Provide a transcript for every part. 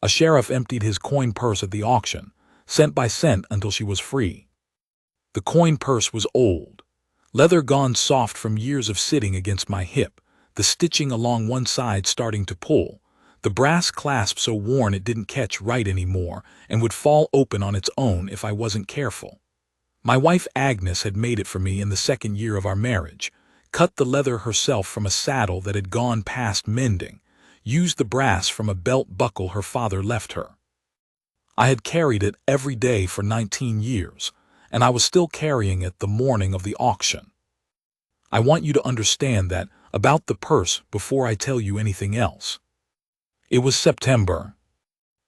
A sheriff emptied his coin purse at the auction, cent by cent until she was free. The coin purse was old, leather gone soft from years of sitting against my hip, the stitching along one side starting to pull, the brass clasp so worn it didn't catch right anymore and would fall open on its own if I wasn't careful. My wife Agnes had made it for me in the second year of our marriage, cut the leather herself from a saddle that had gone past mending, used the brass from a belt buckle her father left her. I had carried it every day for 19 years, and I was still carrying it the morning of the auction. I want you to understand that about the purse before I tell you anything else. It was September.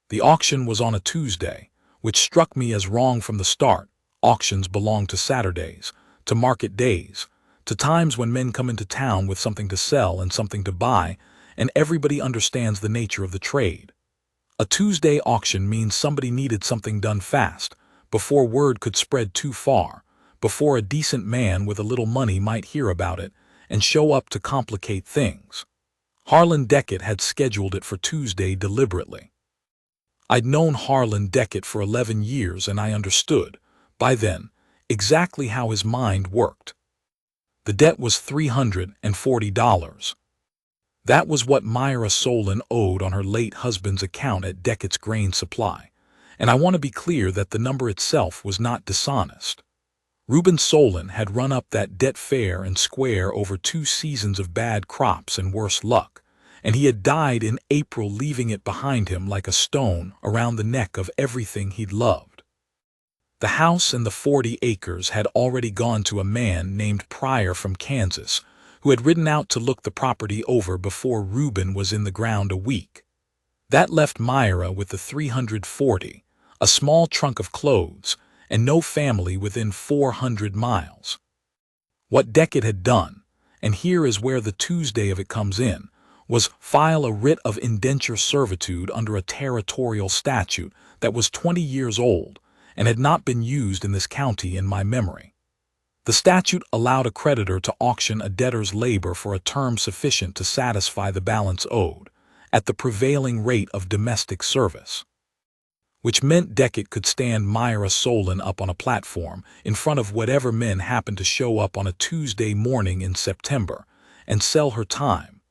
The auction was on a Tuesday, which struck me as wrong from the start. Auctions belong to Saturdays, to market days, to times when men come into town with something to sell and something to buy, and everybody understands the nature of the trade. A Tuesday auction means somebody needed something done fast, before word could spread too far, before a decent man with a little money might hear about it and show up to complicate things. Harlan Deckett had scheduled it for Tuesday deliberately. I'd known Harlan Deckett for 11 years and I understood, by then, exactly how his mind worked. The debt was $340. That was what Myra Solon owed on her late husband's account at Deckett's Grain Supply, and I want to be clear that the number itself was not dishonest. Reuben Solon had run up that debt fair and square over 2 seasons of bad crops and worse luck, and he had died in April, leaving it behind him like a stone around the neck of everything he'd loved. The house and the 40 acres had already gone to a man named Pryor from Kansas, who had ridden out to look the property over before Reuben was in the ground a week. That left Myra with the 340, a small trunk of clothes, and no family within 400 miles. What Deckett had done, and here is where the Tuesday of it comes in, was file a writ of indenture servitude under a territorial statute that was 20 years old and had not been used in this county in my memory. The statute allowed a creditor to auction a debtor's labor for a term sufficient to satisfy the balance owed, at the prevailing rate of domestic service. Which meant Deckett could stand Myra Solon up on a platform in front of whatever men happened to show up on a Tuesday morning in September and sell her time,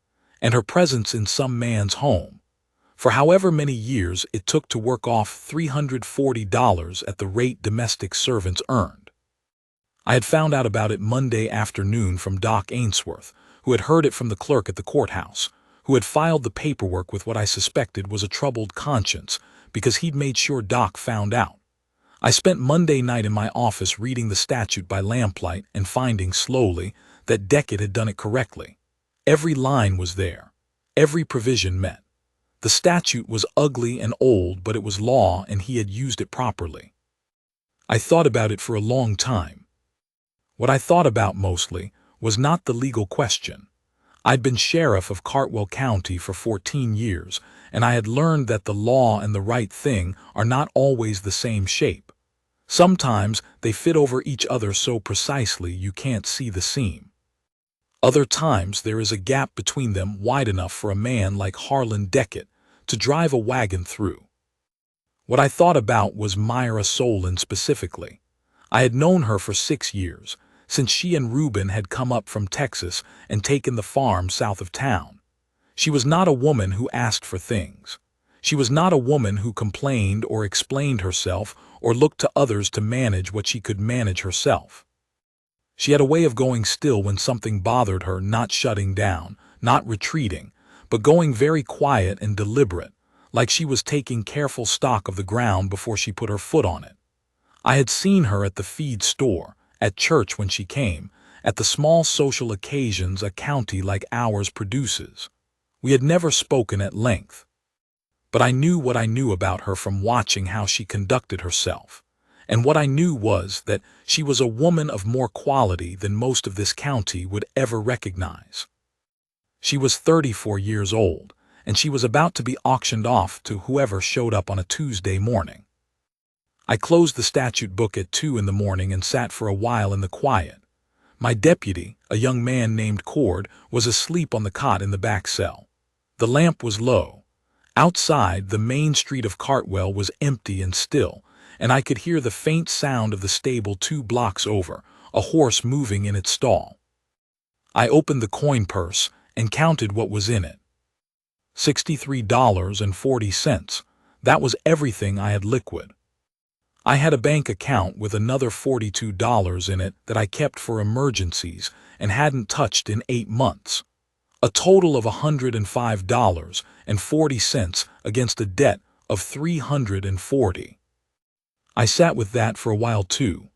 and her presence in some man's home, for however many years it took to work off $340 at the rate domestic servants earned. I had found out about it Monday afternoon from Doc Ainsworth, who had heard it from the clerk at the courthouse, who had filed the paperwork with what I suspected was a troubled conscience because he'd made sure Doc found out. I spent Monday night in my office reading the statute by lamplight and finding slowly that Deckett had done it correctly. Every line was there, every provision met. The statute was ugly and old, but it was law and he had used it properly. I thought about it for a long time. What I thought about mostly was not the legal question. I'd been sheriff of Caldwell County for 14 years, and I had learned that the law and the right thing are not always the same shape. Sometimes they fit over each other so precisely you can't see the seam. Other times there is a gap between them wide enough for a man like Harlan Deckett to drive a wagon through. What I thought about was Myra Solon specifically. I had known her for 6 years, since she and Reuben had come up from Texas and taken the farm south of town. She was not a woman who asked for things. She was not a woman who complained or explained herself or looked to others to manage what she could manage herself. She had a way of going still when something bothered her, not shutting down, not retreating, but going very quiet and deliberate, like she was taking careful stock of the ground before she put her foot on it. I had seen her at the feed store, at church when she came, at the small social occasions a county like ours produces. We had never spoken at length. But I knew what I knew about her from watching how she conducted herself. And what I knew was that she was a woman of more quality than most of this county would ever recognize. She was 34 years old, and she was about to be auctioned off to whoever showed up on a Tuesday morning. I closed the statute book at 2 in the morning and sat for a while in the quiet. My deputy, a young man named Cord, was asleep on the cot in the back cell. The lamp was low. Outside, the main street of Cartwell was empty and still, and I could hear the faint sound of the stable 2 blocks over, a horse moving in its stall. I opened the coin purse and counted what was in it. $63.40. That was everything I had liquid. I had a bank account with another $42 in it that I kept for emergencies and hadn't touched in 8 months. A total of $105.40 against a debt of $340. I sat with that for a while too.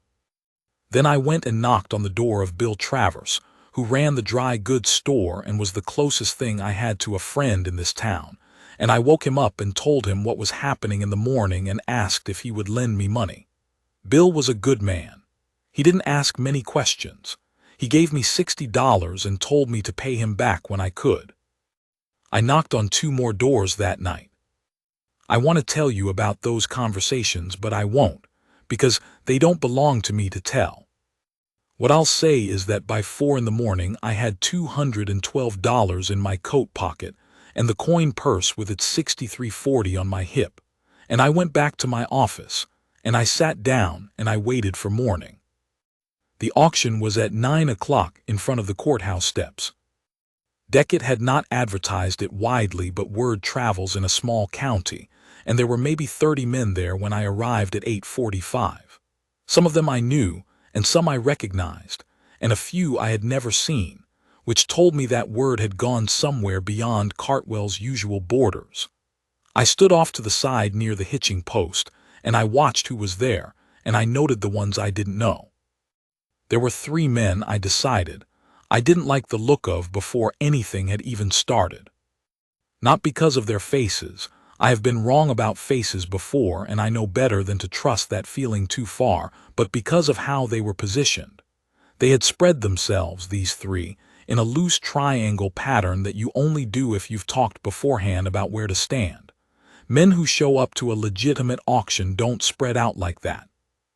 Then I went and knocked on the door of Bill Travers, who ran the dry goods store and was the closest thing I had to a friend in this town, and I woke him up and told him what was happening in the morning and asked if he would lend me money. Bill was a good man. He didn't ask many questions. He gave me $60 and told me to pay him back when I could. I knocked on 2 more doors that night. I want to tell you about those conversations, but I won't, because they don't belong to me to tell. What I'll say is that by 4 in the morning I had $212 in my coat pocket and the coin purse with its $63.40 on my hip, and I went back to my office, and I sat down and I waited for morning. The auction was at 9 o'clock in front of the courthouse steps. Deckett had not advertised it widely, but word travels in a small county, and there were maybe 30 men there when I arrived at 8:45. Some of them I knew, and some I recognized, and a few I had never seen, which told me that word had gone somewhere beyond Cartwell's usual borders. I stood off to the side near the hitching post, and I watched who was there, and I noted the ones I didn't know. There were 3 men I decided I didn't like the look of before anything had even started. Not because of their faces. I have been wrong about faces before, and I know better than to trust that feeling too far, but because of how they were positioned. They had spread themselves, these 3, in a loose triangle pattern that you only do if you've talked beforehand about where to stand. Men who show up to a legitimate auction don't spread out like that.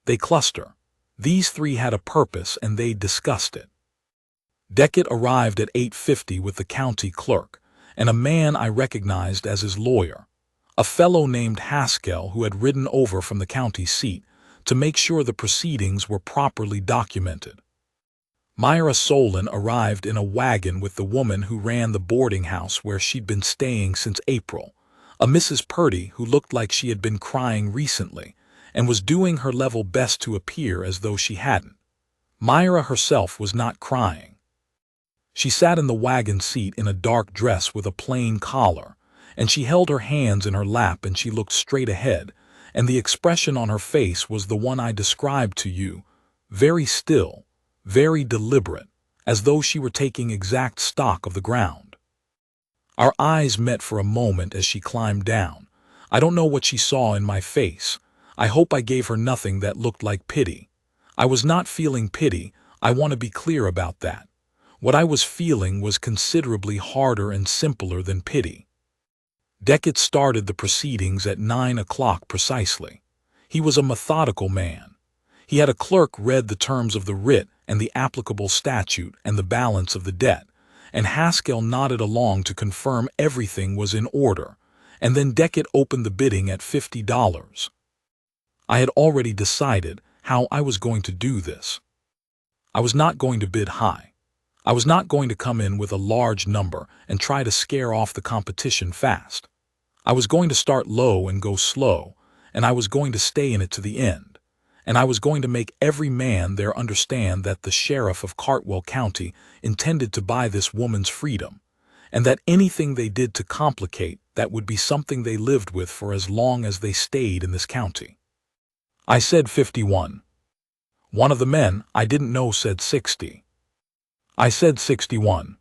They cluster. These 3 had a purpose, and they discussed it. Deckett arrived at 8:50 with the county clerk, and a man I recognized as his lawyer, a fellow named Haskell who had ridden over from the county seat to make sure the proceedings were properly documented. Myra Solon arrived in a wagon with the woman who ran the boarding house where she'd been staying since April, a Mrs. Purdy who looked like she had been crying recently and was doing her level best to appear as though she hadn't. Myra herself was not crying. She sat in the wagon seat in a dark dress with a plain collar, and she held her hands in her lap and she looked straight ahead, and the expression on her face was the one I described to you, very still, very deliberate, as though she were taking exact stock of the ground. Our eyes met for a moment as she climbed down. I don't know what she saw in my face. I hope I gave her nothing that looked like pity. I was not feeling pity. I want to be clear about that. What I was feeling was considerably harder and simpler than pity. Deckett started the proceedings at 9 o'clock precisely. He was a methodical man. He had a clerk read the terms of the writ and the applicable statute and the balance of the debt, and Haskell nodded along to confirm everything was in order, and then Deckett opened the bidding at $50. I had already decided how I was going to do this. I was not going to bid high. I was not going to come in with a large number and try to scare off the competition fast. I was going to start low and go slow, and I was going to stay in it to the end, and I was going to make every man there understand that the sheriff of Cartwell County intended to buy this woman's freedom, and that anything they did to complicate that would be something they lived with for as long as they stayed in this county. I said 51. One of the men I didn't know said 60. I said 61.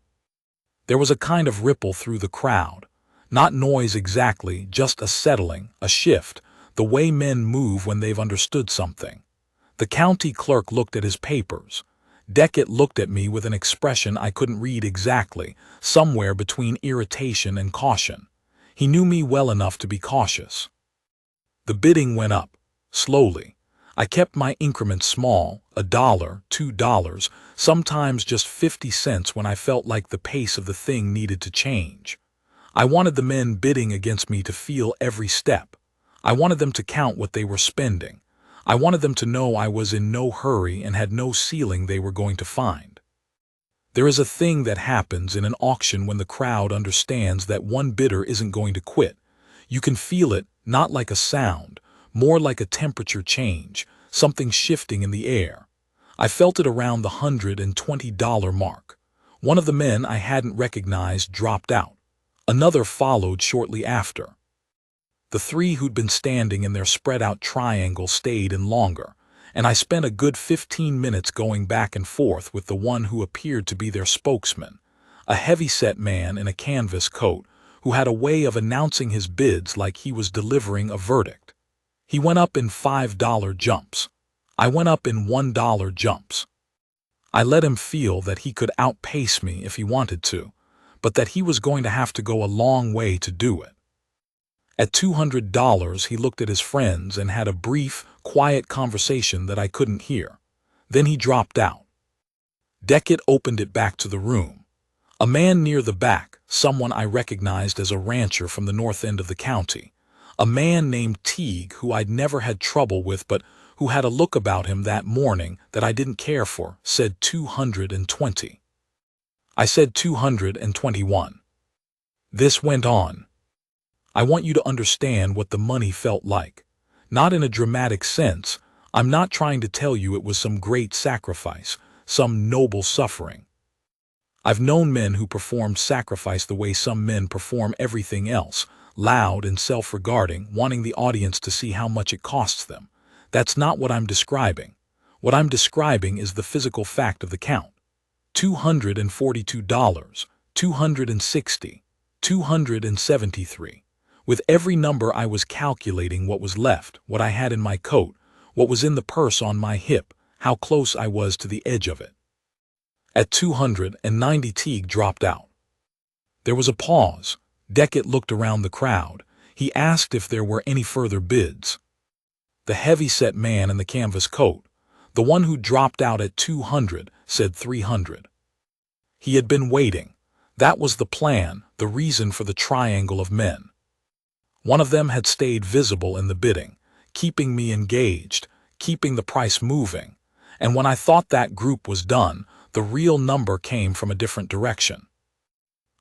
There was a kind of ripple through the crowd. Not noise exactly, just a settling, a shift, the way men move when they've understood something. The county clerk looked at his papers. Deckett looked at me with an expression I couldn't read exactly, somewhere between irritation and caution. He knew me well enough to be cautious. The bidding went up. Slowly. I kept my increments small, $1, $2, sometimes just 50 cents when I felt like the pace of the thing needed to change. I wanted the men bidding against me to feel every step. I wanted them to count what they were spending. I wanted them to know I was in no hurry and had no ceiling they were going to find. There is a thing that happens in an auction when the crowd understands that one bidder isn't going to quit. You can feel it, not like a sound, more like a temperature change, something shifting in the air. I felt it around the $120 mark. One of the men I hadn't recognized dropped out. Another followed shortly after. The three who'd been standing in their spread-out triangle stayed in longer, and I spent a good 15 minutes going back and forth with the one who appeared to be their spokesman, a heavy-set man in a canvas coat who had a way of announcing his bids like he was delivering a verdict. He went up in $5 jumps. I went up in $1 jumps. I let him feel that he could outpace me if he wanted to, but that he was going to have to go a long way to do it. At $200, he looked at his friends and had a brief, quiet conversation that I couldn't hear. Then he dropped out. Deckett opened it back to the room. A man near the back, someone I recognized as a rancher from the north end of the county, a man named Teague who I'd never had trouble with but who had a look about him that morning that I didn't care for, said 220. I said 221. This went on. I want you to understand what the money felt like. Not in a dramatic sense. I'm not trying to tell you it was some great sacrifice, some noble suffering. I've known men who performed sacrifice the way some men perform everything else, loud and self-regarding, wanting the audience to see how much it costs them. That's not what I'm describing. What I'm describing is the physical fact of the count. $242, 260, 273. With every number I was calculating what was left, what I had in my coat, what was in the purse on my hip, how close I was to the edge of it. At 290, Teague dropped out. There was a pause. Deckett looked around the crowd. He asked if there were any further bids. The heavy-set man in the canvas coat, the one who dropped out at 200, said 300. He had been waiting. That was the plan, the reason for the triangle of men. One of them had stayed visible in the bidding, keeping me engaged, keeping the price moving, and when I thought that group was done, the real number came from a different direction.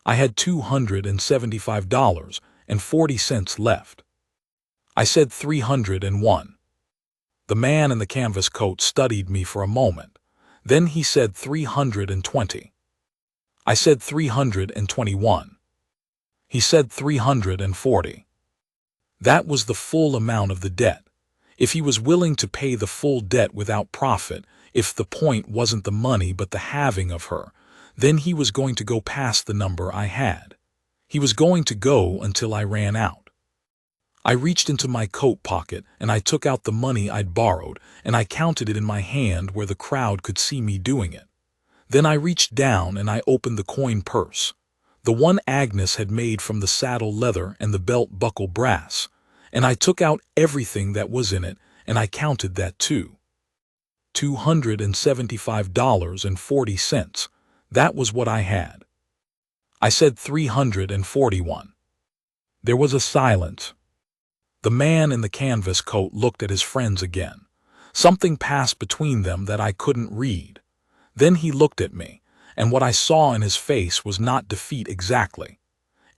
I had $275.40 left. I said 301. The man in the canvas coat studied me for a moment. Then he said 320. I said 321. He said 340. That was the full amount of the debt. If he was willing to pay the full debt without profit, if the point wasn't the money but the having of her, then he was going to go past the number I had. He was going to go until I ran out. I reached into my coat pocket and I took out the money I'd borrowed and I counted it in my hand where the crowd could see me doing it. Then I reached down and I opened the coin purse, the one Agnes had made from the saddle leather and the belt buckle brass, and I took out everything that was in it and I counted that too. $275.40. That was what I had. I said 341. There was a silence. The man in the canvas coat looked at his friends again. Something passed between them that I couldn't read. Then he looked at me, and what I saw in his face was not defeat exactly.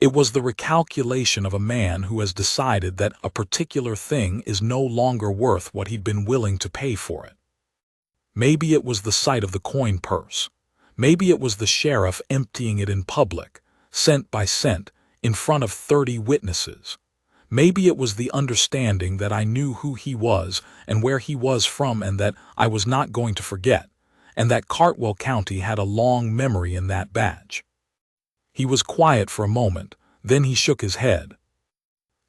It was the recalculation of a man who has decided that a particular thing is no longer worth what he'd been willing to pay for it. Maybe it was the sight of the coin purse. Maybe it was the sheriff emptying it in public, cent by cent, in front of 30 witnesses. Maybe it was the understanding that I knew who he was and where he was from and that I was not going to forget, and that Cartwell County had a long memory in that badge. He was quiet for a moment, then he shook his head.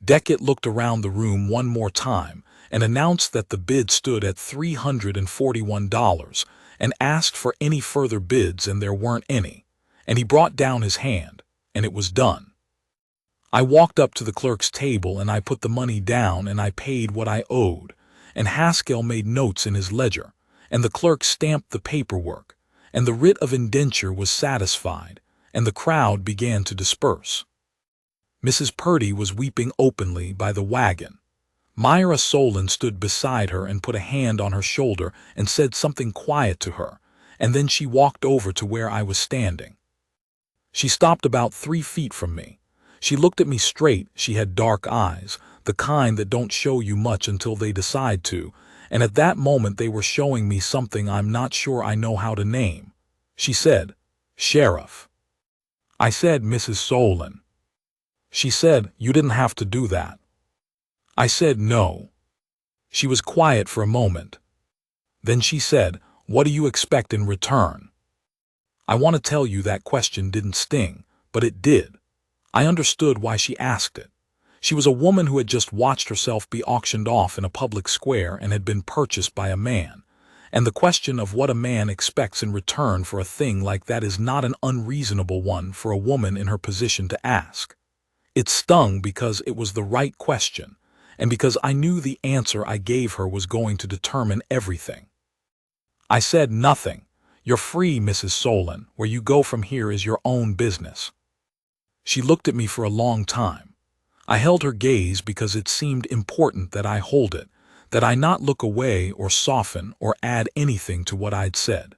Deckett looked around the room one more time and announced that the bid stood at $341 and asked for any further bids, and there weren't any, and he brought down his hand, and it was done. I walked up to the clerk's table and I put the money down and I paid what I owed, and Haskell made notes in his ledger, and the clerk stamped the paperwork, and the writ of indenture was satisfied, and the crowd began to disperse. Mrs. Purdy was weeping openly by the wagon. Myra Solon stood beside her and put a hand on her shoulder and said something quiet to her, and then she walked over to where I was standing. She stopped about 3 feet from me. She looked at me straight. She had dark eyes, the kind that don't show you much until they decide to, and at that moment they were showing me something I'm not sure I know how to name. She said, "Sheriff." I said, "Mrs. Solon." She said, "You didn't have to do that." I said, "No." She was quiet for a moment. Then she said, "What do you expect in return?" I want to tell you that question didn't sting, but it did. I understood why she asked it. She was a woman who had just watched herself be auctioned off in a public square and had been purchased by a man. And the question of what a man expects in return for a thing like that is not an unreasonable one for a woman in her position to ask. It stung because it was the right question, and because I knew the answer I gave her was going to determine everything. I said, "Nothing. You're free, Mrs. Solon. Where you go from here is your own business." She looked at me for a long time. I held her gaze because it seemed important that I hold it, that I not look away or soften or add anything to what I'd said.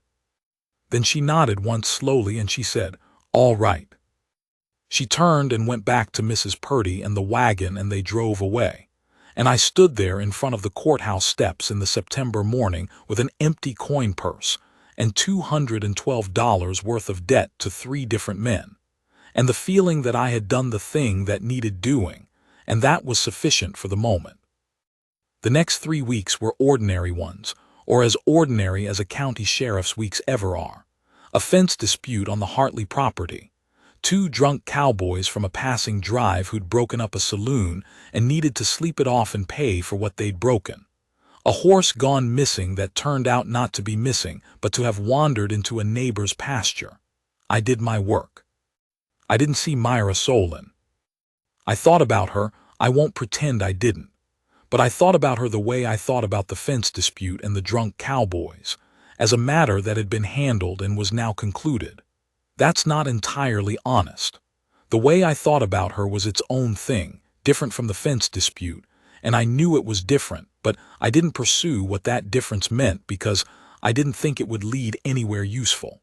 Then she nodded once slowly and she said, "All right." She turned and went back to Mrs. Purdy and the wagon, and they drove away. And I stood there in front of the courthouse steps in the September morning with an empty coin purse and $212 worth of debt to 3 different men, and the feeling that I had done the thing that needed doing, and that was sufficient for the moment. The next 3 weeks were ordinary ones, or as ordinary as a county sheriff's weeks ever are. A fence dispute on the Hartley property. 2 drunk cowboys from a passing drive who'd broken up a saloon and needed to sleep it off and pay for what they'd broken. A horse gone missing that turned out not to be missing, but to have wandered into a neighbor's pasture. I did my work. I didn't see Myra Solon. I thought about her. I won't pretend I didn't. But I thought about her the way I thought about the fence dispute and the drunk cowboys, as a matter that had been handled and was now concluded. That's not entirely honest. The way I thought about her was its own thing, different from the fence dispute, and I knew it was different, but I didn't pursue what that difference meant because I didn't think it would lead anywhere useful.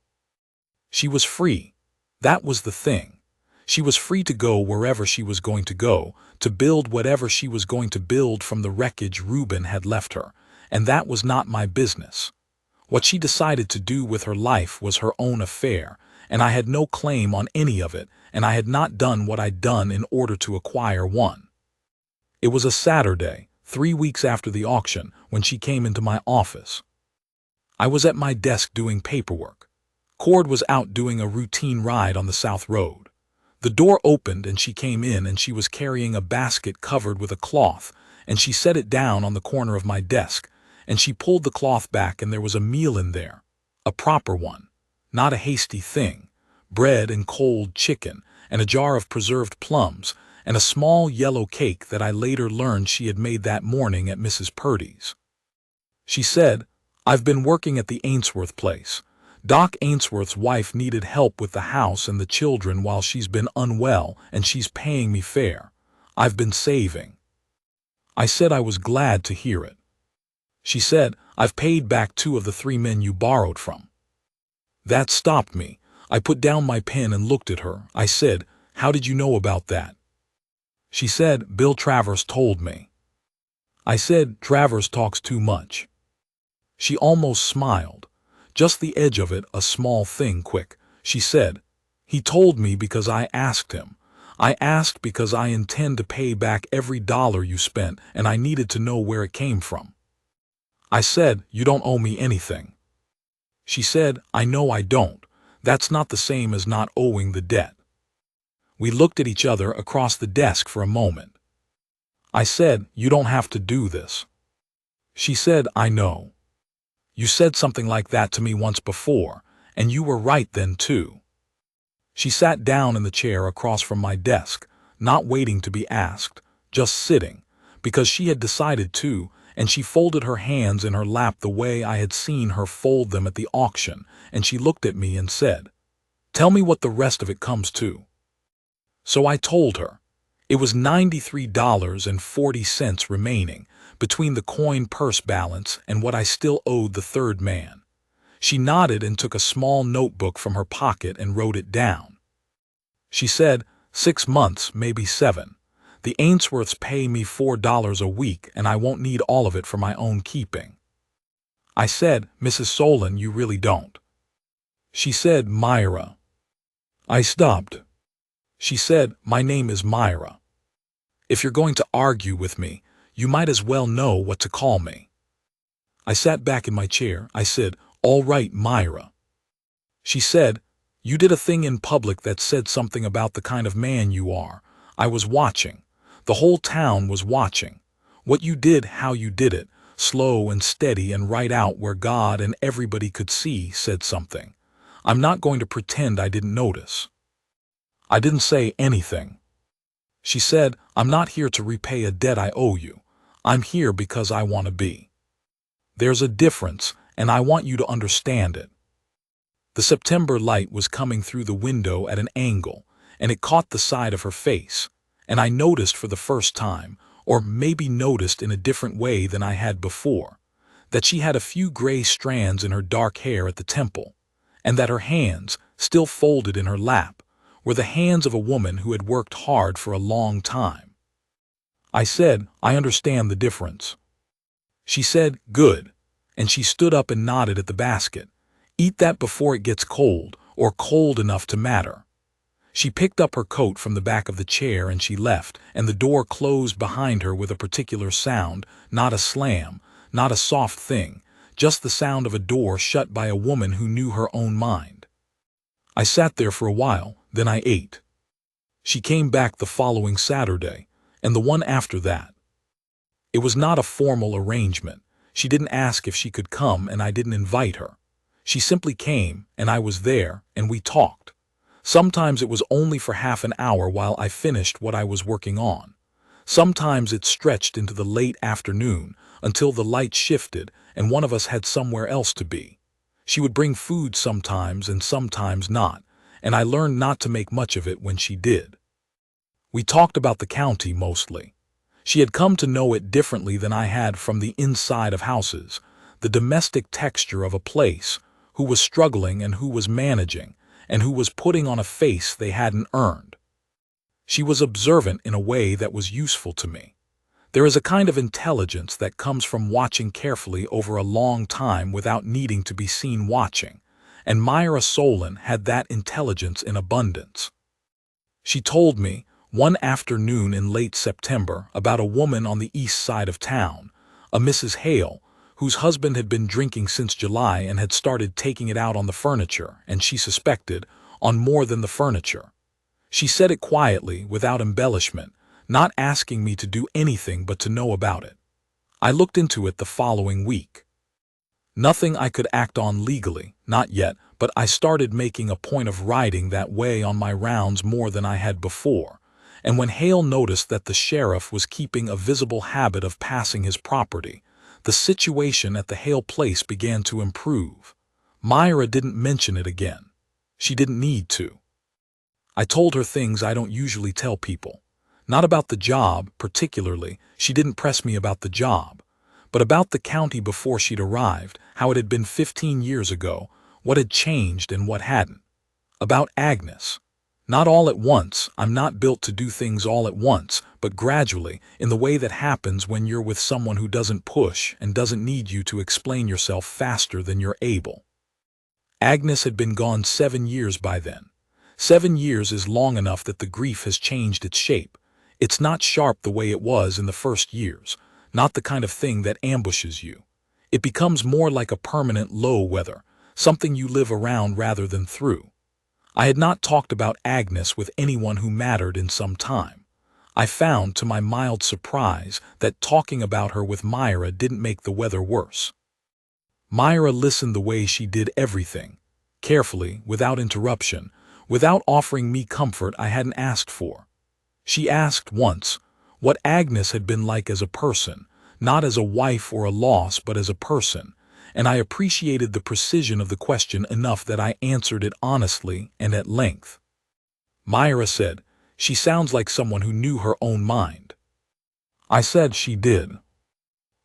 She was free. That was the thing. She was free to go wherever she was going to go, to build whatever she was going to build from the wreckage Reuben had left her, and that was not my business. What she decided to do with her life was her own affair, and I had no claim on any of it, and I had not done what I'd done in order to acquire one. It was a Saturday, 3 weeks after the auction, when she came into my office. I was at my desk doing paperwork. Cord was out doing a routine ride on the South Road. The door opened and she came in, and she was carrying a basket covered with a cloth, and she set it down on the corner of my desk, and she pulled the cloth back, and there was a meal in there, a proper one. Not a hasty thing, bread and cold chicken, and a jar of preserved plums, and a small yellow cake that I later learned she had made that morning at Mrs. Purdy's. She said, "I've been working at the Ainsworth place. Doc Ainsworth's wife needed help with the house and the children while she's been unwell, and she's paying me fair. I've been saving." I said I was glad to hear it. She said, "I've paid back 2 of the 3 men you borrowed from." That stopped me. I put down my pen and looked at her. I said, "How did you know about that?" She said, "Bill Travers told me." I said, "Travers talks too much." She almost smiled. Just the edge of it, a small thing quick. She said, "He told me because I asked him. I asked because I intend to pay back every dollar you spent, and I needed to know where it came from." I said, "You don't owe me anything." She said, "I know I don't. That's not the same as not owing the debt." We looked at each other across the desk for a moment. I said, "You don't have to do this." She said, "I know. You said something like that to me once before, and you were right then too." She sat down in the chair across from my desk, not waiting to be asked, just sitting, because she had decided to, and she folded her hands in her lap the way I had seen her fold them at the auction, and she looked at me and said, "Tell me what the rest of it comes to." So I told her, It was $93.40 remaining between the coin purse balance and what I still owed the third man. She nodded and took a small notebook from her pocket and wrote it down. She said, 6 months, maybe 7. The Ainsworths pay me $4 a week and I won't need all of it for my own keeping. I said, Mrs. Solon, you really don't. She said, Myra. I stopped. She said, my name is Myra. If you're going to argue with me, you might as well know what to call me. I sat back in my chair. I said, all right, Myra. She said, you did a thing in public that said something about the kind of man you are. I was watching. The whole town was watching. What you did, how you did it, slow and steady and right out where God and everybody could see, said something. I'm not going to pretend I didn't notice. I didn't say anything. She said, I'm not here to repay a debt I owe you. I'm here because I want to be. There's a difference, and I want you to understand it. The September light was coming through the window at an angle, and it caught the side of her face, and I noticed for the first time, or maybe noticed in a different way than I had before, that she had a few gray strands in her dark hair at the temple, and that her hands, still folded in her lap, were the hands of a woman who had worked hard for a long time. I said, I understand the difference. She said, good, and she stood up and nodded at the basket. Eat that before it gets cold, or cold enough to matter. She picked up her coat from the back of the chair and she left, and the door closed behind her with a particular sound, not a slam, not a soft thing, just the sound of a door shut by a woman who knew her own mind. I sat there for a while, then I ate. She came back the following Saturday, and the one after that. It was not a formal arrangement. She didn't ask if she could come and I didn't invite her. She simply came, and I was there, and we talked. Sometimes it was only for half an hour while I finished what I was working on. Sometimes it stretched into the late afternoon until the light shifted and one of us had somewhere else to be. She would bring food sometimes and sometimes not, and I learned not to make much of it when she did. We talked about the county mostly. She had come to know it differently than I had from the inside of houses, the domestic texture of a place, who was struggling and who was managing, and who was putting on a face they hadn't earned. She was observant in a way that was useful to me. There is a kind of intelligence that comes from watching carefully over a long time without needing to be seen watching, and Myra Solon had that intelligence in abundance. She told me, one afternoon in late September, about a woman on the east side of town, a Mrs. Hale, whose husband had been drinking since July and had started taking it out on the furniture, and she suspected, on more than the furniture. She said it quietly, without embellishment, not asking me to do anything but to know about it. I looked into it the following week. Nothing I could act on legally, not yet, but I started making a point of riding that way on my rounds more than I had before, and when Hale noticed that the sheriff was keeping a visible habit of passing his property, the situation at the Hale place began to improve. Myra didn't mention it again. She didn't need to. I told her things I don't usually tell people. Not about the job, particularly. She didn't press me about the job. But about the county before she'd arrived, how it had been 15 years ago, what had changed and what hadn't. About Agnes. Not all at once. I'm not built to do things all at once, but gradually, in the way that happens when you're with someone who doesn't push and doesn't need you to explain yourself faster than you're able. Agnes had been gone 7 years by then. 7 years is long enough that the grief has changed its shape. It's not sharp the way it was in the first years, not the kind of thing that ambushes you. It becomes more like a permanent low weather, something you live around rather than through. I had not talked about Agnes with anyone who mattered in some time. I found, to my mild surprise, that talking about her with Myra didn't make the weather worse. Myra listened the way she did everything, carefully, without interruption, without offering me comfort I hadn't asked for. She asked once what Agnes had been like as a person, not as a wife or a loss, but as a person, and I appreciated the precision of the question enough that I answered it honestly and at length. Myra said, She sounds like someone who knew her own mind." I said she did.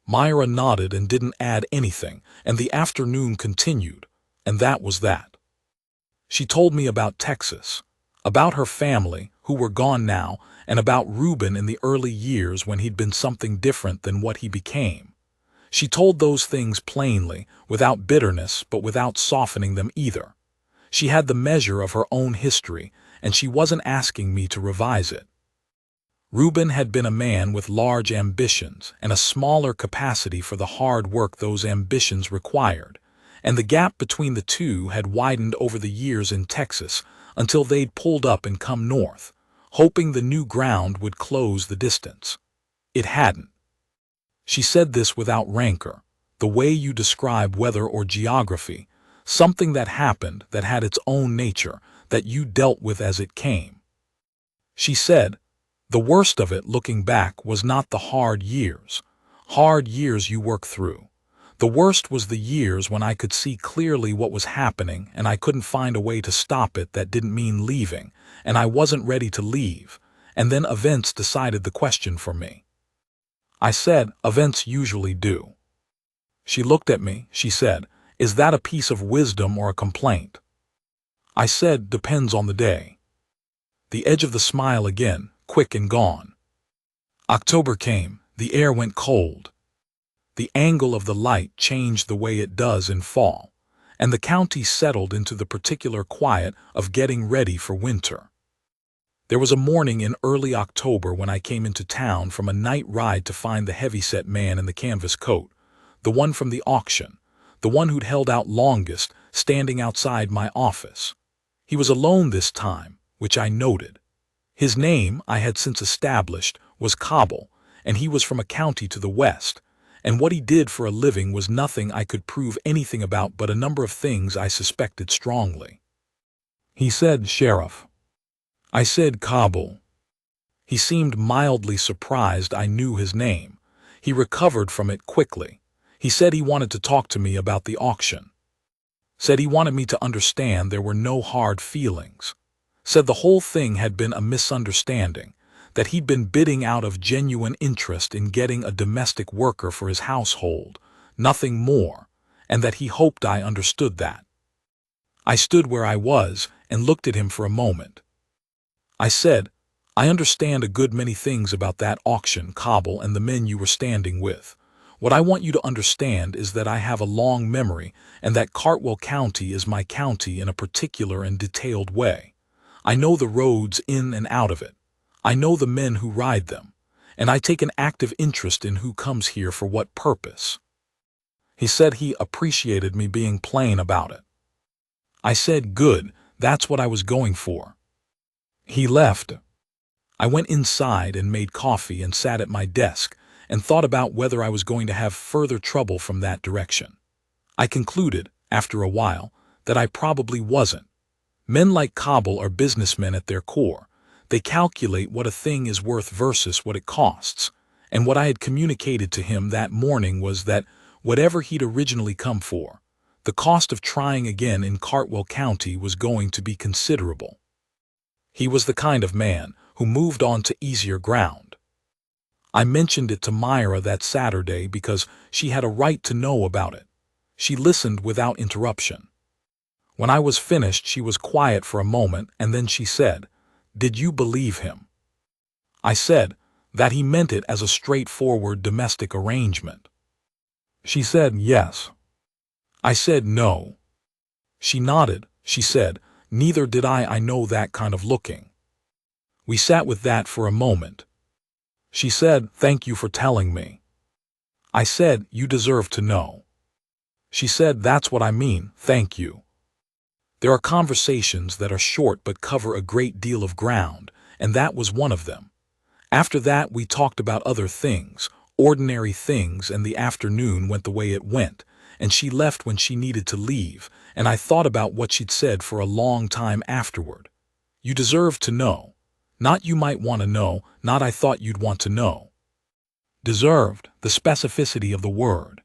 Myra nodded and didn't add anything, and the afternoon continued, and that was that. She told me about Texas, about her family, who were gone now, and about Reuben in the early years when he'd been something different than what he became. She told those things plainly, without bitterness, but without softening them either. She had the measure of her own history, and she wasn't asking me to revise it. Reuben had been a man with large ambitions and a smaller capacity for the hard work those ambitions required, and the gap between the two had widened over the years in Texas until they'd pulled up and come north, hoping the new ground would close the distance. It hadn't. She said this without rancor, the way you describe weather or geography, something that happened that had its own nature, that you dealt with as it came. She said, "The worst of it, looking back, was not the hard years you work through. The worst was the years when I could see clearly what was happening and I couldn't find a way to stop it. That didn't mean leaving, and I wasn't ready to leave, and then events decided the question for me." I said, "Events usually do." She looked at me. She said, "Is that a piece of wisdom or a complaint?" I said, "Depends on the day." The edge of the smile again, quick and gone. October came. The air went cold. The angle of the light changed the way it does in fall, and the county settled into the particular quiet of getting ready for winter. There was a morning in early October when I came into town from a night ride to find the heavyset man in the canvas coat, the one from the auction, the one who'd held out longest, standing outside my office. He was alone this time, which I noted. His name, I had since established, was Cobble, and he was from a county to the west, and what he did for a living was nothing I could prove anything about but a number of things I suspected strongly. He said, "Sheriff." I said, "Cobble." He seemed mildly surprised I knew his name. He recovered from it quickly. He said he wanted to talk to me about the auction. Said he wanted me to understand there were no hard feelings. Said the whole thing had been a misunderstanding, that he'd been bidding out of genuine interest in getting a domestic worker for his household, nothing more, and that he hoped I understood that. I stood where I was and looked at him for a moment. I said, "I understand a good many things about that auction, Cobble, and the men you were standing with. What I want you to understand is that I have a long memory and that Caldwell County is my county in a particular and detailed way. I know the roads in and out of it. I know the men who ride them, and I take an active interest in who comes here for what purpose." He said he appreciated me being plain about it. I said, "Good, that's what I was going for." He left. I went inside and made coffee and sat at my desk and thought about whether I was going to have further trouble from that direction. I concluded, after a while, that I probably wasn't. Men like Cobble are businessmen at their core. They calculate what a thing is worth versus what it costs, and what I had communicated to him that morning was that whatever he'd originally come for, the cost of trying again in Caldwell County was going to be considerable. He was the kind of man who moved on to easier ground. I mentioned it to Myra that Saturday because she had a right to know about it. She listened without interruption. When I was finished, she was quiet for a moment, and then she said, "Did you believe him?" I said that he meant it as a straightforward domestic arrangement. She said, "Yes." I said, "No." She nodded. She said, "Neither did I. I know that kind of looking." We sat with that for a moment. She said, "Thank you for telling me." I said, "You deserve to know." She said, "That's what I mean, thank you." There are conversations that are short but cover a great deal of ground, and that was one of them. After that we talked about other things, ordinary things, and the afternoon went the way it went, and she left when she needed to leave, and I thought about what she'd said for a long time afterward. You deserve to know. Not you might want to know, not I thought you'd want to know. Deserved, the specificity of the word.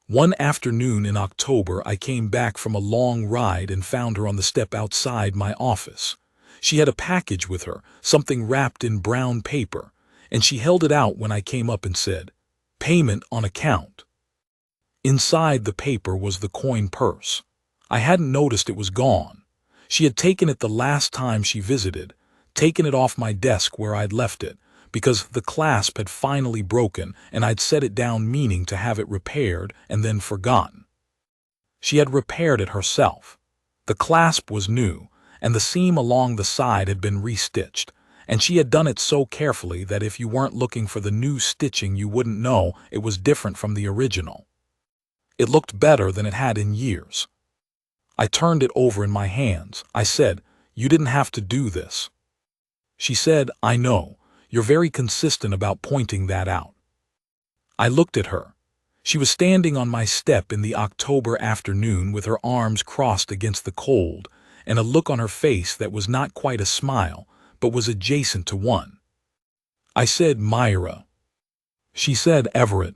One afternoon in October I came back from a long ride and found her on the step outside my office. She had a package with her, something wrapped in brown paper, and she held it out when I came up and said, "Payment on account." Inside the paper was the coin purse. I hadn't noticed it was gone. She had taken it the last time she visited, taken it off my desk where I'd left it, because the clasp had finally broken and I'd set it down meaning to have it repaired and then forgotten. She had repaired it herself. The clasp was new, and the seam along the side had been restitched, and she had done it so carefully that if you weren't looking for the new stitching you wouldn't know it was different from the original. It looked better than it had in years. I turned it over in my hands. I said, "You didn't have to do this." She said, "I know. You're very consistent about pointing that out." I looked at her. She was standing on my step in the October afternoon with her arms crossed against the cold, and a look on her face that was not quite a smile, but was adjacent to one. I said, "Myra." She said, "Everett."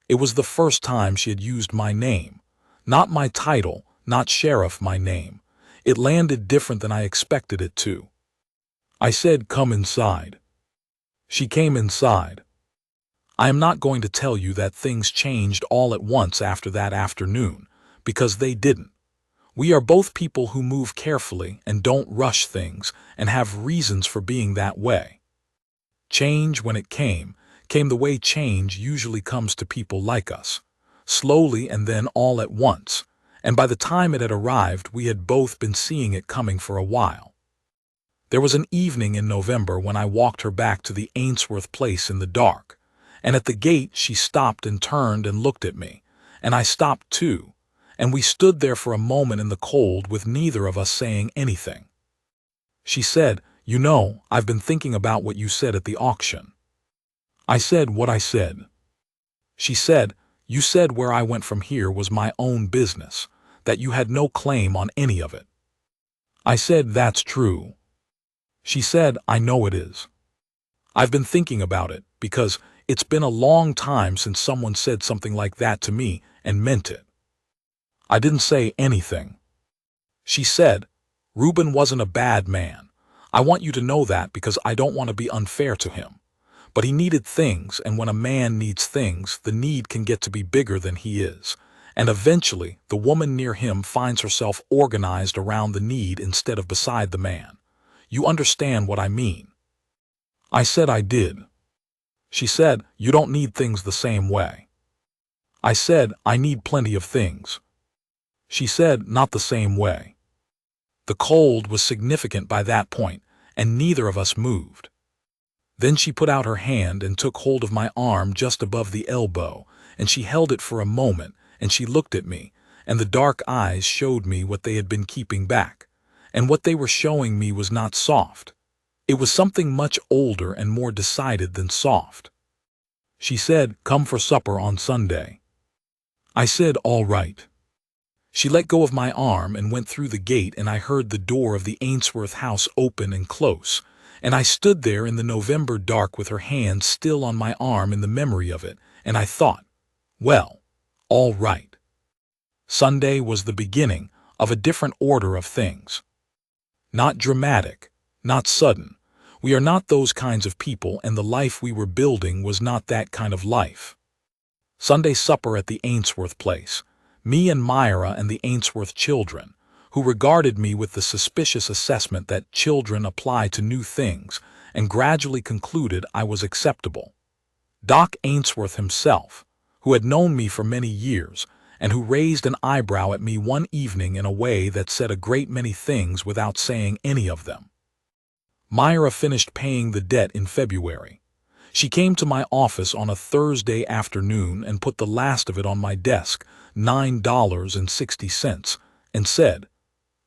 It was the first time she had used my name. Not my title, not sheriff, my name. It landed different than I expected it to. I said, "Come inside." She came inside. I am not going to tell you that things changed all at once after that afternoon, because they didn't. We are both people who move carefully and don't rush things and have reasons for being that way. Change, when it came the way change usually comes to people like us, slowly and then all at once, and by the time it had arrived we had both been seeing it coming for a while. There was an evening in November when I walked her back to the Ainsworth place in the dark, and at the gate she stopped and turned and looked at me, and I stopped too, and we stood there for a moment in the cold with neither of us saying anything. She said, "You know, I've been thinking about what you said at the auction." I said what I said. She said, "You said where I went from here was my own business, that you had no claim on any of it." I said, "That's true." She said, "I know it is. I've been thinking about it, because it's been a long time since someone said something like that to me and meant it." I didn't say anything. She said, "Reuben wasn't a bad man. I want you to know that because I don't want to be unfair to him. But he needed things, and when a man needs things, the need can get to be bigger than he is. And eventually, the woman near him finds herself organized around the need instead of beside the man. You understand what I mean?" I said I did. She said, "You don't need things the same way." I said, "I need plenty of things." She said, "Not the same way." The cold was significant by that point, and neither of us moved. Then she put out her hand and took hold of my arm just above the elbow, and she held it for a moment, and she looked at me, and the dark eyes showed me what they had been keeping back, and what they were showing me was not soft. It was something much older and more decided than soft. She said, "Come for supper on Sunday." I said, "All right." She let go of my arm and went through the gate, and I heard the door of the Ainsworth house open and close, and I stood there in the November dark with her hand still on my arm in the memory of it, and I thought, well, all right. Sunday was the beginning of a different order of things. Not dramatic, not sudden. We are not those kinds of people, and the life we were building was not that kind of life. Sunday supper at the Ainsworth place. Me and Myra and the Ainsworth children, who regarded me with the suspicious assessment that children apply to new things, and gradually concluded I was acceptable. Doc Ainsworth himself, who had known me for many years, and who raised an eyebrow at me one evening in a way that said a great many things without saying any of them. Myra finished paying the debt in February. She came to my office on a Thursday afternoon and put the last of it on my desk, $9.60, and said,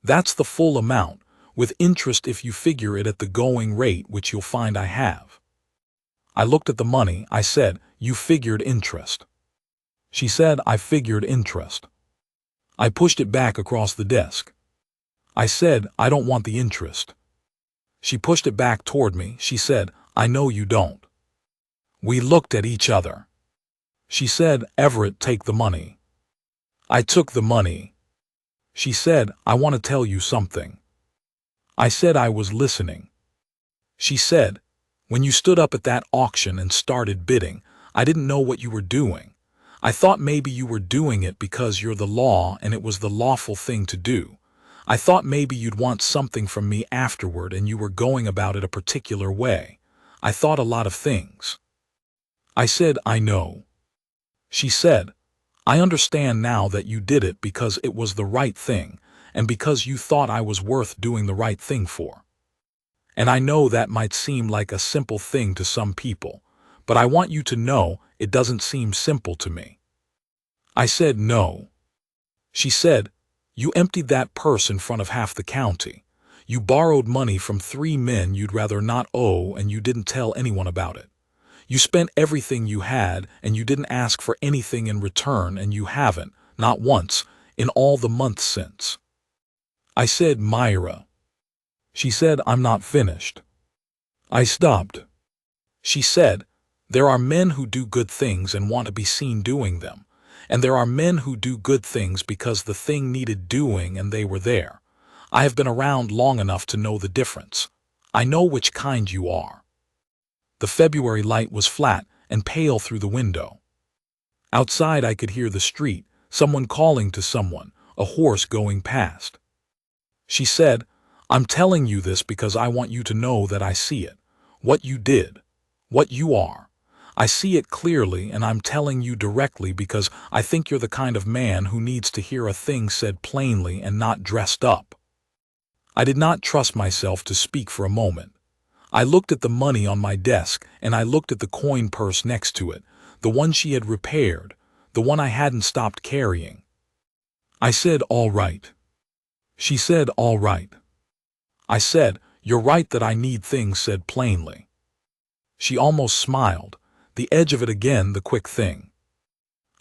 "That's the full amount, with interest if you figure it at the going rate, which you'll find I have." I looked at the money. I said, "You figured interest." She said, "I figured interest." I pushed it back across the desk. I said, "I don't want the interest." She pushed it back toward me. She said, "I know you don't." We looked at each other. She said, "Everett, take the money." I took the money. She said, "I want to tell you something." I said I was listening. She said, when you stood up at that auction and started bidding, I didn't know what you were doing. I thought maybe you were doing it because you're the law and it was the lawful thing to do. I thought maybe you'd want something from me afterward and you were going about it a particular way. I thought a lot of things. I said, I know. She said, I understand now that you did it because it was the right thing and because you thought I was worth doing the right thing for. And I know that might seem like a simple thing to some people, but I want you to know it doesn't seem simple to me. I said, no. She said, you emptied that purse in front of half the county. You borrowed money from 3 men you'd rather not owe and you didn't tell anyone about it. You spent everything you had and you didn't ask for anything in return and you haven't, not once, in all the months since. I said, Myra. She said, I'm not finished. I stopped. She said, there are men who do good things and want to be seen doing them, and there are men who do good things because the thing needed doing and they were there. I have been around long enough to know the difference. I know which kind you are. The February light was flat and pale through the window. Outside I could hear the street, someone calling to someone, a horse going past. She said, I'm telling you this because I want you to know that I see it, what you did, what you are. I see it clearly and I'm telling you directly because I think you're the kind of man who needs to hear a thing said plainly and not dressed up. I did not trust myself to speak for a moment. I looked at the money on my desk and I looked at the coin purse next to it, the one she had repaired, the one I hadn't stopped carrying. I said, all right. She said, all right. I said, you're right that I need things said plainly. She almost smiled, the edge of it again the quick thing.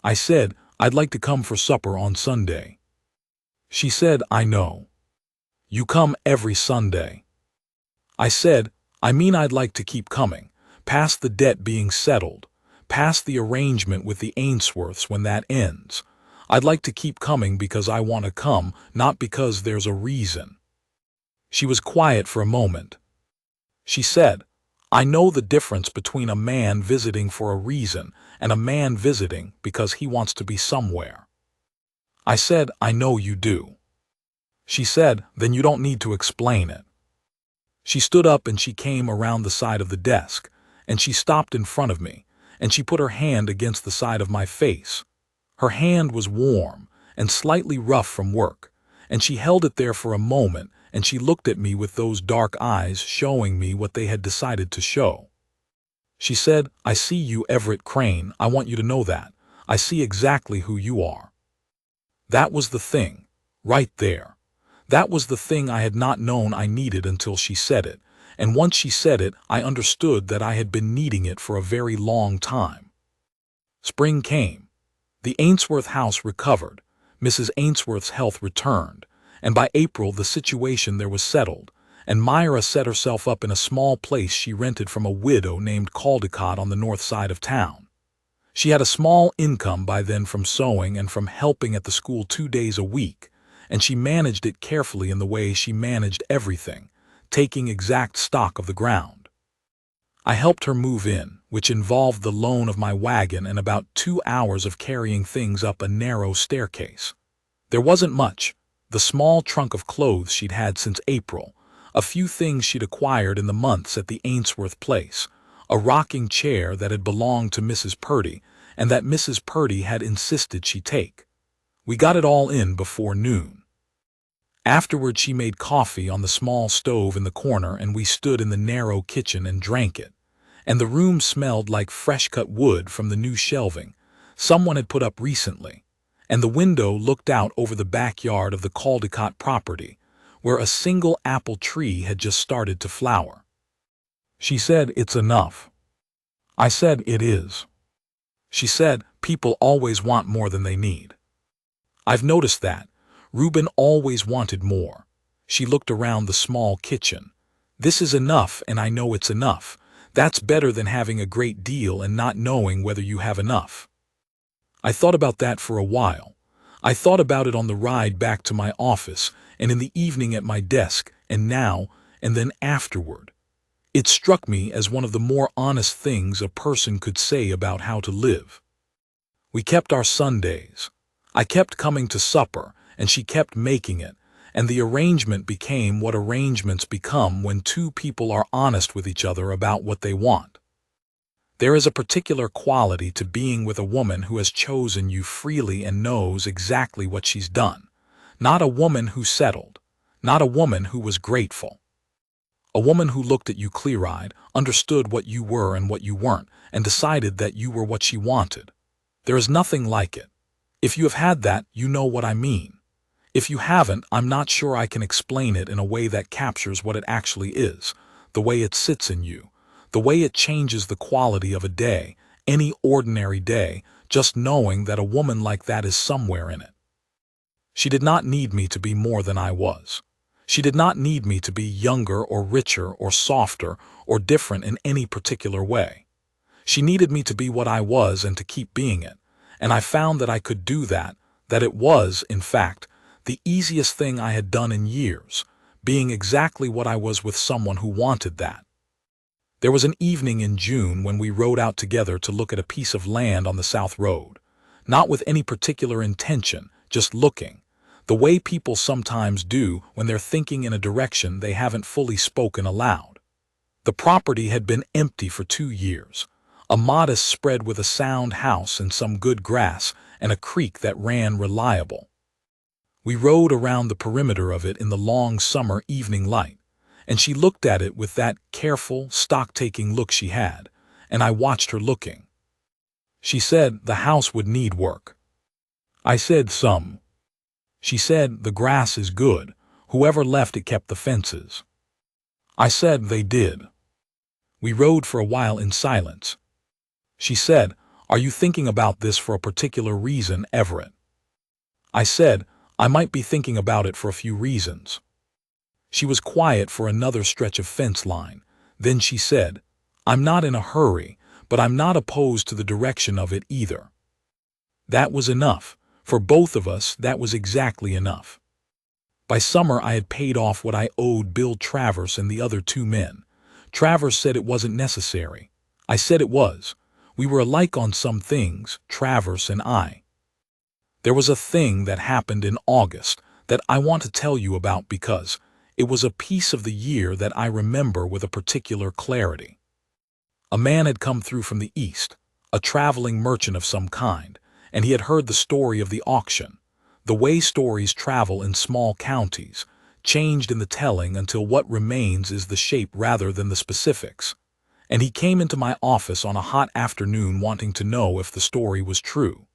I said, I'd like to come for supper on Sunday. She said, I know. You come every Sunday. I said, I mean I'd like to keep coming, past the debt being settled, past the arrangement with the Ainsworths when that ends. I'd like to keep coming because I want to come, not because there's a reason. She was quiet for a moment. She said, I know the difference between a man visiting for a reason and a man visiting because he wants to be somewhere. I said, I know you do. She said, then you don't need to explain it. She stood up and she came around the side of the desk, and she stopped in front of me, and she put her hand against the side of my face. Her hand was warm and slightly rough from work, and she held it there for a moment, and she looked at me with those dark eyes showing me what they had decided to show. She said, I see you, Everett Crane. I want you to know that. I see exactly who you are. That was the thing, right there. That was the thing I had not known I needed until she said it, and once she said it, I understood that I had been needing it for a very long time. Spring came. The Ainsworth house recovered. Mrs. Ainsworth's health returned, and by April the situation there was settled, and Myra set herself up in a small place she rented from a widow named Caldecott on the north side of town. She had a small income by then from sewing and from helping at the school 2 days a week, and she managed it carefully in the way she managed everything, taking exact stock of the ground. I helped her move in, which involved the loan of my wagon and about 2 hours of carrying things up a narrow staircase. There wasn't much, the small trunk of clothes she'd had since April, a few things she'd acquired in the months at the Ainsworth place, a rocking chair that had belonged to Mrs. Purdy and that Mrs. Purdy had insisted she take. We got it all in before noon. Afterward she made coffee on the small stove in the corner and we stood in the narrow kitchen and drank it. And the room smelled like fresh-cut wood from the new shelving someone had put up recently, and the window looked out over the backyard of the Caldecott property, where a single apple tree had just started to flower. She said, it's enough. I said, it is. She said, people always want more than they need. I've noticed that. Reuben always wanted more. She looked around the small kitchen. This is enough, and I know it's enough. That's better than having a great deal and not knowing whether you have enough. I thought about that for a while. I thought about it on the ride back to my office, and in the evening at my desk, and now, and then afterward. It struck me as one of the more honest things a person could say about how to live. We kept our Sundays. I kept coming to supper, and she kept making it, and the arrangement became what arrangements become when two people are honest with each other about what they want. There is a particular quality to being with a woman who has chosen you freely and knows exactly what she's done. Not a woman who settled. Not a woman who was grateful. A woman who looked at you clear-eyed, understood what you were and what you weren't, and decided that you were what she wanted. There is nothing like it. If you have had that, you know what I mean. If you haven't, I'm not sure I can explain it in a way that captures what it actually is, the way it sits in you, the way it changes the quality of a day, any ordinary day, just knowing that a woman like that is somewhere in it. She did not need me to be more than I was. She did not need me to be younger or richer or softer or different in any particular way. She needed me to be what I was and to keep being it, and I found that I could do that it was, in fact, the easiest thing I had done in years, being exactly what I was with someone who wanted that. There was an evening in June when we rode out together to look at a piece of land on the South Road, not with any particular intention, just looking, the way people sometimes do when they're thinking in a direction they haven't fully spoken aloud. The property had been empty for 2 years, a modest spread with a sound house and some good grass and a creek that ran reliable. We rode around the perimeter of it in the long summer evening light, and she looked at it with that careful, stock-taking look she had, and I watched her looking. She said the house would need work. I said some. She said the grass is good, whoever left it kept the fences. I said they did. We rode for a while in silence. She said, "Are you thinking about this for a particular reason, Everett?" I said, "I might be thinking about it for a few reasons." She was quiet for another stretch of fence line. Then she said, "I'm not in a hurry, but I'm not opposed to the direction of it either." That was enough. For both of us, that was exactly enough. By summer, I had paid off what I owed Bill Travers and the other 2 men. Travers said it wasn't necessary. I said it was. We were alike on some things, Travers and I. There was a thing that happened in August that I want to tell you about because it was a piece of the year that I remember with a particular clarity. A man had come through from the east, a traveling merchant of some kind, and he had heard the story of the auction, the way stories travel in small counties, changed in the telling until what remains is the shape rather than the specifics. And he came into my office on a hot afternoon wanting to know if the story was true.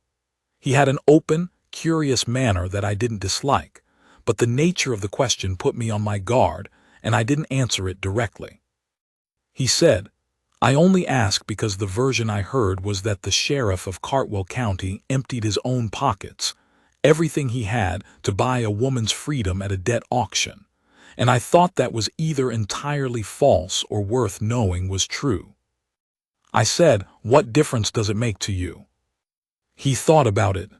He had an open, curious manner that I didn't dislike, but the nature of the question put me on my guard, and I didn't answer it directly. He said, "I only ask because the version I heard was that the sheriff of Caldwell County emptied his own pockets, everything he had, to buy a woman's freedom at a debt auction, and I thought that was either entirely false or worth knowing was true." I said, "What difference does it make to you?" He thought about it.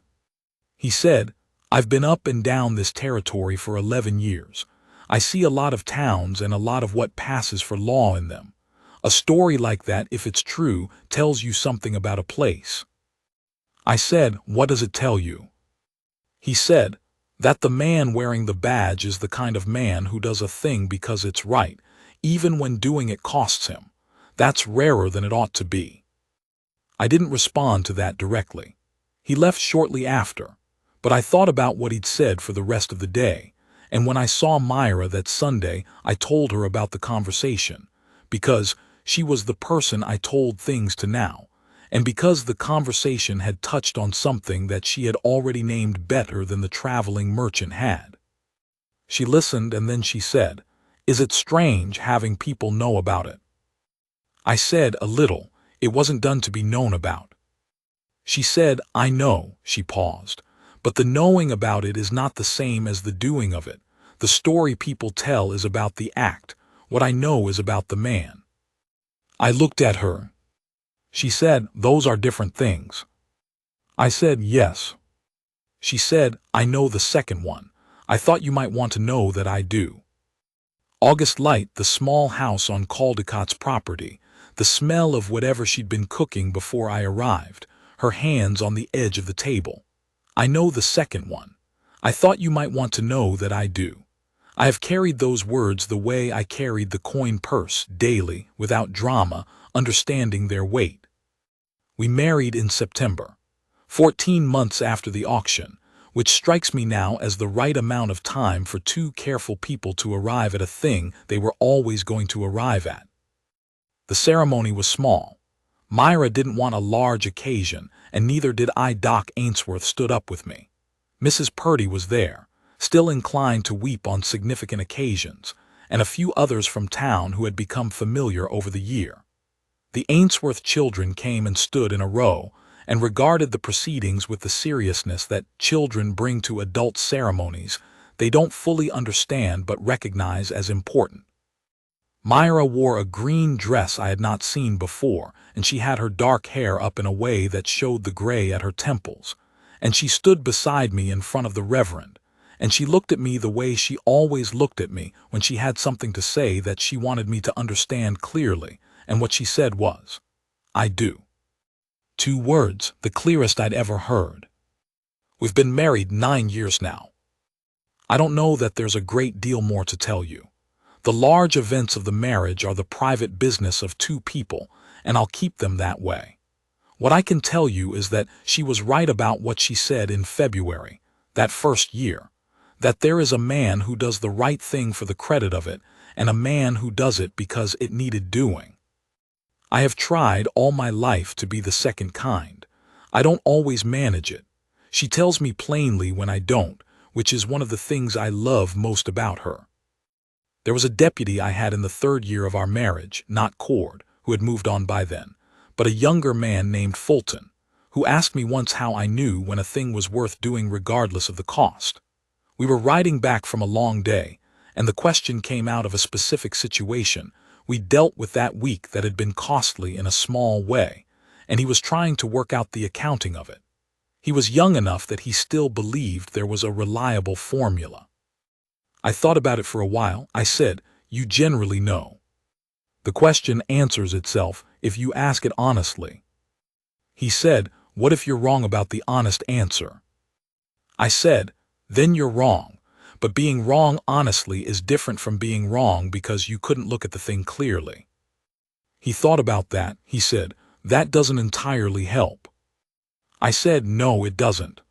He said, "I've been up and down this territory for 11 years. I see a lot of towns and a lot of what passes for law in them. A story like that, if it's true, tells you something about a place." I said, "What does it tell you?" He said, "That the man wearing the badge is the kind of man who does a thing because it's right, even when doing it costs him. That's rarer than it ought to be." I didn't respond to that directly. He left shortly after, but I thought about what he'd said for the rest of the day, and when I saw Myra that Sunday, I told her about the conversation, because she was the person I told things to now, and because the conversation had touched on something that she had already named better than the traveling merchant had. She listened, and then she said, "Is it strange having people know about it?" I said, "A little. It wasn't done to be known about." She said, "I know," she paused, "but the knowing about it is not the same as the doing of it. The story people tell is about the act. What I know is about the man." I looked at her. She said, "Those are different things." I said, "Yes." She said, "I know the second one. I thought you might want to know that I do. August light, the small house on Caldecott's property, the smell of whatever she'd been cooking before I arrived, her hands on the edge of the table. I know the second one. I thought you might want to know that I do. I have carried those words the way I carried the coin purse, daily, without drama, understanding their weight. We married in September, 14 months after the auction, which strikes me now as the right amount of time for two careful people to arrive at a thing they were always going to arrive at. The ceremony was small. Myra didn't want a large occasion, and neither did I. Doc Ainsworth stood up with me. Mrs. Purdy was there, still inclined to weep on significant occasions, and a few others from town who had become familiar over the year. The Ainsworth children came and stood in a row, and regarded the proceedings with the seriousness that children bring to adult ceremonies they don't fully understand but recognize as important. Myra wore a green dress I had not seen before, and she had her dark hair up in a way that showed the gray at her temples, and she stood beside me in front of the Reverend, and she looked at me the way she always looked at me when she had something to say that she wanted me to understand clearly, and what she said was, "I do." 2 words, the clearest I'd ever heard. We've been married 9 years now. I don't know that there's a great deal more to tell you. The large events of the marriage are the private business of 2 people, and I'll keep them that way. What I can tell you is that she was right about what she said in February, that first year, that there is a man who does the right thing for the credit of it, and a man who does it because it needed doing. I have tried all my life to be the second kind. I don't always manage it. She tells me plainly when I don't, which is one of the things I love most about her. There was a deputy I had in the 3rd year of our marriage, not Cord, who had moved on by then, but a younger man named Fulton, who asked me once how I knew when a thing was worth doing regardless of the cost. We were riding back from a long day, and the question came out of a specific situation we dealt with that week that had been costly in a small way, and he was trying to work out the accounting of it. He was young enough that he still believed there was a reliable formula. I thought about it for a while. I said, "You generally know. The question answers itself if you ask it honestly." He said, "What if you're wrong about the honest answer?" I said, "Then you're wrong. But being wrong honestly is different from being wrong because you couldn't look at the thing clearly." He thought about that. He said, "That doesn't entirely help." I said, "No, it doesn't."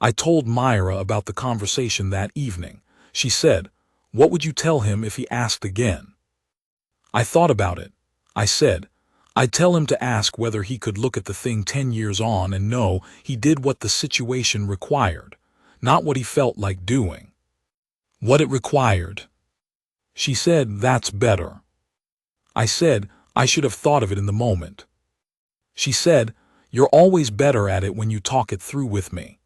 I told Myra about the conversation that evening. She said, "What would you tell him if he asked again?" I thought about it. I said, "I'd tell him to ask whether he could look at the thing 10 years on and know he did what the situation required, not what he felt like doing. What it required." She said, "That's better." I said, "I should have thought of it in the moment." She said, "You're always better at it when you talk it through with me."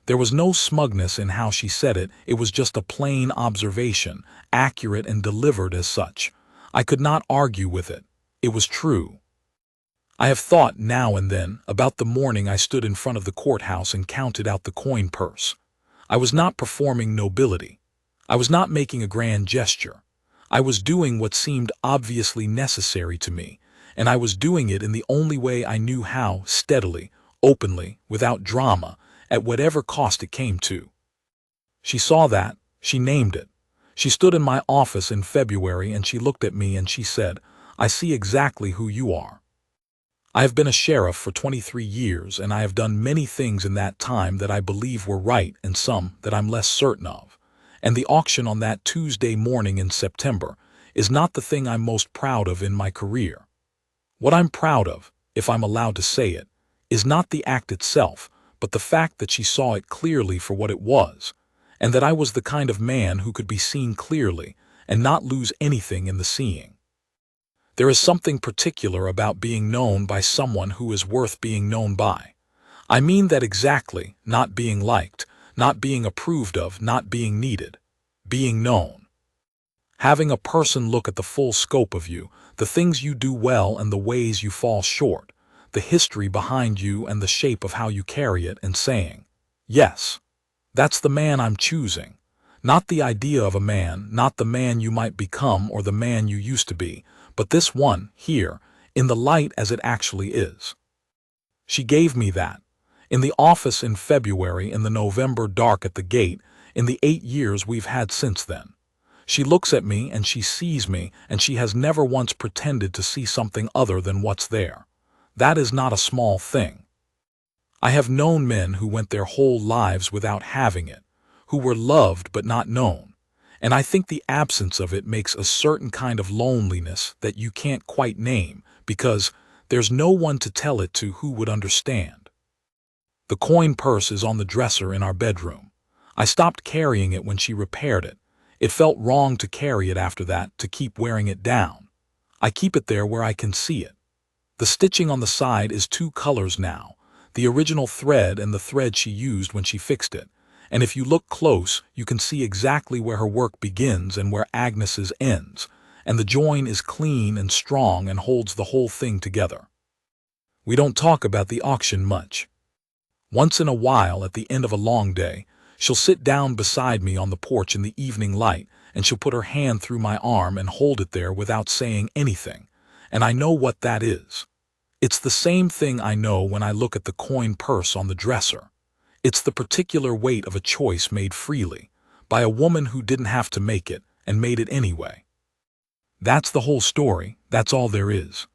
There was no smugness in how she said it. It was just a plain observation, accurate and delivered as such. I could not argue with it. It was true. I have thought now and then about the morning I stood in front of the courthouse and counted out the coin purse. I was not performing nobility. I was not making a grand gesture. I was doing what seemed obviously necessary to me, and I was doing it in the only way I knew how, steadily, openly, without drama, at whatever cost it came to. She saw that. She named it. She stood in my office in February and she looked at me and she said, "I see exactly who you are." I have been a sheriff for 23 years and I have done many things in that time that I believe were right and some that I'm less certain of. And the auction on that Tuesday morning in September is not the thing I'm most proud of in my career. What I'm proud of, if I'm allowed to say it, is not the act itself, but the fact that she saw it clearly for what it was, and that I was the kind of man who could be seen clearly and not lose anything in the seeing. There is something particular about being known by someone who is worth being known by. I mean that exactly, not being liked, not being approved of, not being needed. Being known. Having a person look at the full scope of you, the things you do well and the ways you fall short, the history behind you and the shape of how you carry it, and saying, "Yes, that's the man I'm choosing. Not the idea of a man, not the man you might become or the man you used to be, but this one, here, in the light as it actually is. She gave me that. In the office in February, in the November dark at the gate, in the 8 years we've had since then. She looks at me and she sees me, and she has never once pretended to see something other than what's there. That is not a small thing. I have known men who went their whole lives without having it, who were loved but not known, and I think the absence of it makes a certain kind of loneliness that you can't quite name because there's no one to tell it to who would understand. The coin purse is on the dresser in our bedroom. I stopped carrying it when she repaired it. It felt wrong to carry it after that, to keep wearing it down. I keep it there where I can see it. The stitching on the side is 2 colors now, the original thread and the thread she used when she fixed it. And if you look close, you can see exactly where her work begins and where Agnes's ends, and the join is clean and strong and holds the whole thing together. We don't talk about the auction much. Once in a while, at the end of a long day, she'll sit down beside me on the porch in the evening light, and she'll put her hand through my arm and hold it there without saying anything, and I know what that is. It's the same thing I know when I look at the coin purse on the dresser. It's the particular weight of a choice made freely, by a woman who didn't have to make it, and made it anyway. That's the whole story, that's all there is.